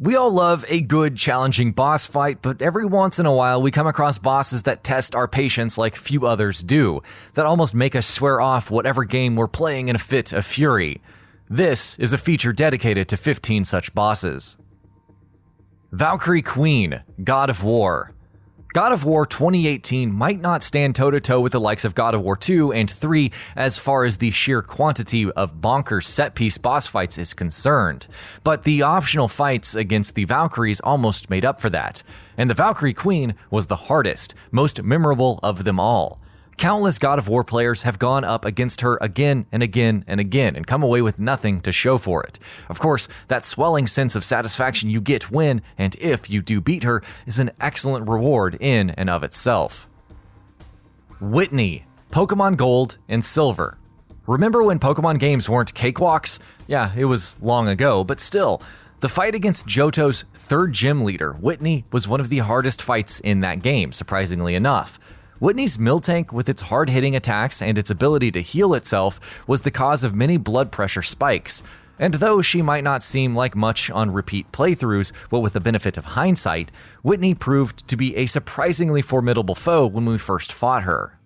We all love a good, challenging boss fight, but every once in a while we come across bosses that test our patience like few others do, that almost make us swear off whatever game we're playing in a fit of fury. This is a feature dedicated to 15 such bosses. Valkyrie Queen, God of War. God of War 2018 might not stand toe-to-toe with the likes of God of War 2 and 3 as far as the sheer quantity of bonkers set-piece boss fights is concerned, but the optional fights against the Valkyries almost made up for that, and the Valkyrie Queen was the hardest, most memorable of them all. Countless God of War players have gone up against her again and again and again and come away with nothing to show for it. Of course, that swelling sense of satisfaction you get when and if you do beat her is an excellent reward in and of itself. WHITNEY, Pokemon Gold and Silver. Remember when Pokemon games weren't cakewalks? Yeah, it was long ago, but still. The fight against Johto's third gym leader, WHITNEY, was one of the hardest fights in that game, surprisingly enough. WHITNEY's Miltank, with its hard-hitting attacks and its ability to heal itself, was the cause of many blood pressure spikes. And though she might not seem like much on repeat playthroughs, but with the benefit of hindsight, WHITNEY proved to be a surprisingly formidable foe when we first fought her.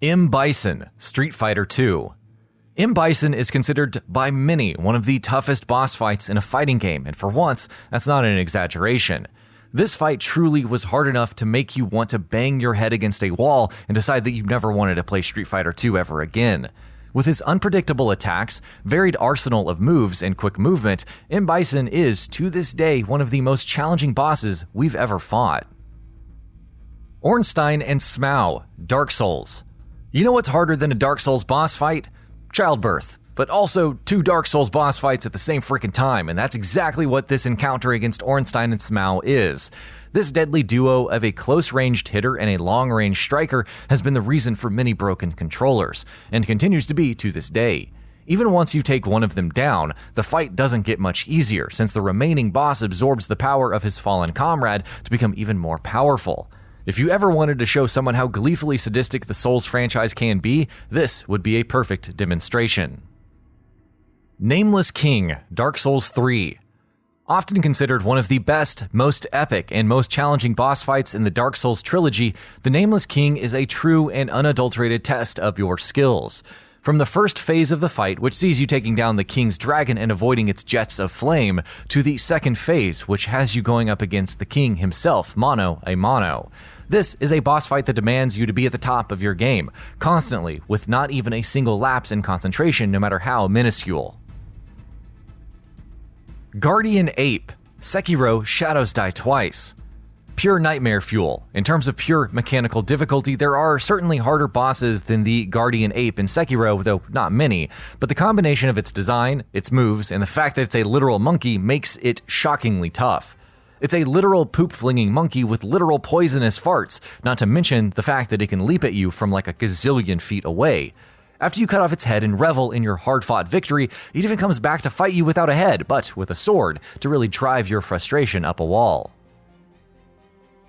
M. Bison, Street Fighter II. M. Bison is considered by many one of the toughest boss fights in a fighting game, and for once, that's not an exaggeration. This fight truly was hard enough to make you want to bang your head against a wall and decide that you never wanted to play Street Fighter II ever again. With his unpredictable attacks, varied arsenal of moves, and quick movement, M. Bison is, to this day, one of the most challenging bosses we've ever fought. Ornstein and Smough, Dark Souls. You know what's harder than a Dark Souls boss fight? Childbirth. But also 2 Dark Souls boss fights at the same freaking time, and that's exactly what this encounter against Ornstein and Smough is. This deadly duo of a close-ranged hitter and a long-range striker has been the reason for many broken controllers, and continues to be to this day. Even once you take one of them down, the fight doesn't get much easier, since the remaining boss absorbs the power of his fallen comrade to become even more powerful. If you ever wanted to show someone how gleefully sadistic the Souls franchise can be, this would be a perfect demonstration. Nameless King, Dark Souls 3. Often considered one of the best, most epic, and most challenging boss fights in the Dark Souls trilogy, the Nameless King is a true and unadulterated test of your skills. From the first phase of the fight, which sees you taking down the King's dragon and avoiding its jets of flame, to the second phase, which has you going up against the King himself, mano a mano. This is a boss fight that demands you to be at the top of your game, constantly, with not even a single lapse in concentration, no matter how minuscule. Guardian Ape, Sekiro Shadows Die Twice. Pure nightmare fuel. In terms of pure mechanical difficulty, there are certainly harder bosses than the Guardian Ape in Sekiro, though not many, but the combination of its design, its moves, and the fact that it's a literal monkey makes it shockingly tough. It's a literal poop-flinging monkey with literal poisonous farts, not to mention the fact that it can leap at you from like a gazillion feet away. After you cut off its head and revel in your hard-fought victory, it even comes back to fight you without a head, but with a sword, to really drive your frustration up a wall.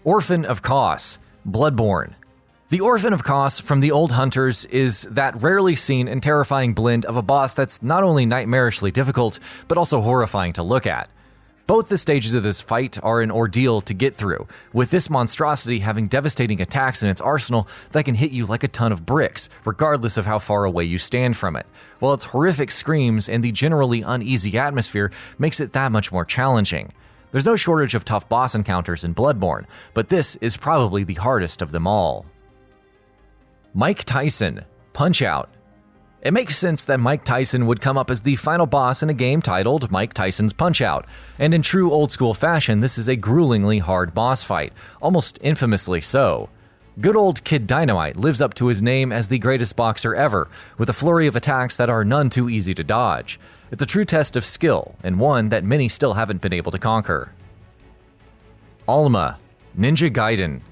Orphan of Kos, Bloodborne. The Orphan of Kos from the Old Hunters is that rarely seen and terrifying blend of a boss that's not only nightmarishly difficult, but also horrifying to look at. Both the stages of this fight are an ordeal to get through, with this monstrosity having devastating attacks in its arsenal that can hit you like a ton of bricks, regardless of how far away you stand from it, while its horrific screams and the generally uneasy atmosphere makes it that much more challenging. There's no shortage of tough boss encounters in Bloodborne, but this is probably the hardest of them all. Mike Tyson, Punch-Out! It makes sense that Mike Tyson would come up as the final boss in a game titled Mike Tyson's Punch-Out, and in true old-school fashion, this is a gruelingly hard boss fight, almost infamously so. Good old Kid Dynamite lives up to his name as the greatest boxer ever, with a flurry of attacks that are none too easy to dodge. It's a true test of skill, and one that many still haven't been able to conquer. ALMA, Ninja Gaiden.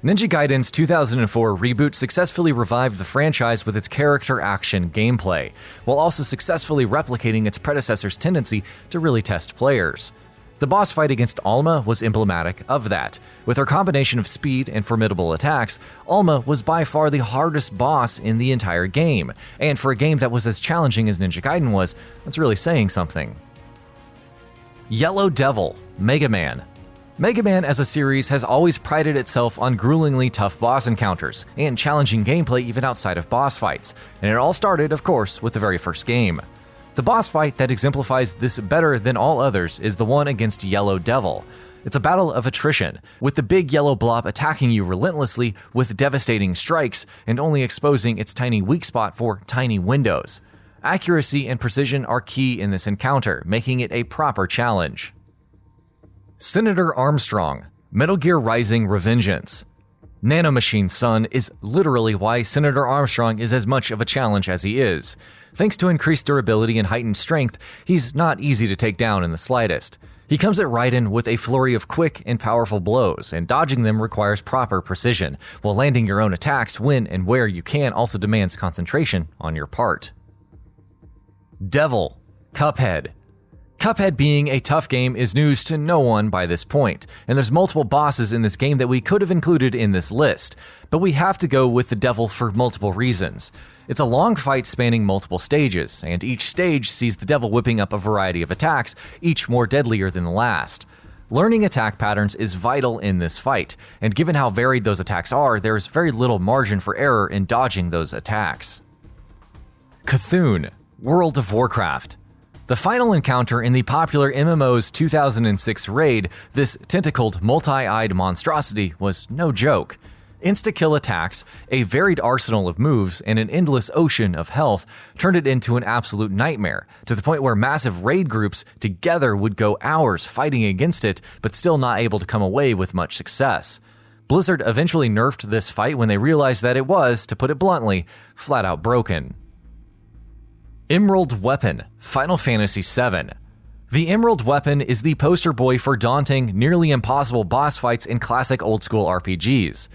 Ninja Gaiden's 2004 reboot successfully revived the franchise with its character action gameplay, while also successfully replicating its predecessor's tendency to really test players. The boss fight against ALMA was emblematic of that. With her combination of speed and formidable attacks, ALMA was by far the hardest boss in the entire game, and for a game that was as challenging as Ninja Gaiden was, that's really saying something. Yellow Devil, Mega Man. Mega Man as a series has always prided itself on gruelingly tough boss encounters and challenging gameplay even outside of boss fights, and it all started, of course, with the very first game. The boss fight that exemplifies this better than all others is the one against Yellow Devil. It's a battle of attrition, with the big yellow blob attacking you relentlessly with devastating strikes and only exposing its tiny weak spot for tiny windows. Accuracy and precision are key in this encounter, making it a proper challenge. Senator Armstrong, Metal Gear Rising: Revengeance. Nanomachine's son is literally why Senator Armstrong is as much of a challenge as he is. Thanks to increased durability and heightened strength, he's not easy to take down in the slightest. He comes at Raiden with a flurry of quick and powerful blows, and dodging them requires proper precision, while landing your own attacks when and where you can also demands concentration on your part. Devil, Cuphead. Cuphead being a tough game is news to no one by this point, and there's multiple bosses in this game that we could have included in this list, but we have to go with the devil for multiple reasons. It's a long fight spanning multiple stages, and each stage sees the devil whipping up a variety of attacks, each more deadlier than the last. Learning attack patterns is vital in this fight, and given how varied those attacks are, there is very little margin for error in dodging those attacks. Cthulhu, World of Warcraft. The final encounter in the popular MMO's 2006 raid, this tentacled, multi-eyed monstrosity, was no joke. Insta-kill attacks, a varied arsenal of moves, and an endless ocean of health turned it into an absolute nightmare, to the point where massive raid groups together would go hours fighting against it, but still not able to come away with much success. Blizzard eventually nerfed this fight when they realized that it was, to put it bluntly, flat out broken. Emerald Weapon, Final Fantasy VII. The Emerald Weapon is the poster boy for daunting, nearly impossible boss fights in classic old-school RPGs.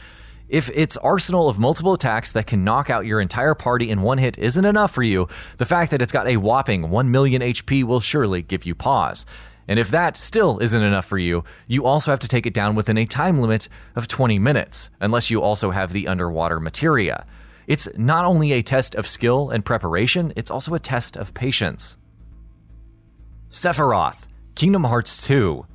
If its arsenal of multiple attacks that can knock out your entire party in one hit isn't enough for you, the fact that it's got a whopping 1 million HP will surely give you pause. And if that still isn't enough for you, you also have to take it down within a time limit of 20 minutes, unless you also have the underwater materia. It's not only a test of skill and preparation, it's also a test of patience. Sephiroth, Kingdom Hearts 2.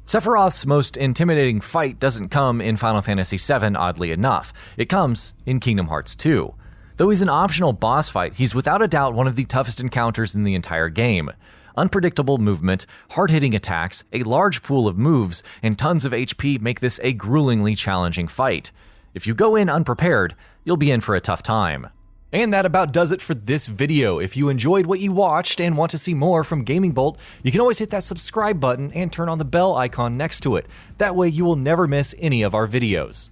Sephiroth's most intimidating fight doesn't come in Final Fantasy VII, oddly enough. It comes in Kingdom Hearts 2. Though he's an optional boss fight, he's without a doubt one of the toughest encounters in the entire game. Unpredictable movement, hard-hitting attacks, a large pool of moves, and tons of HP make this a gruelingly challenging fight. If you go in unprepared, you'll be in for a tough time. And that about does it for this video. If you enjoyed what you watched and want to see more from Gaming Bolt, you can always hit that subscribe button and turn on the bell icon next to it. That way you will never miss any of our videos.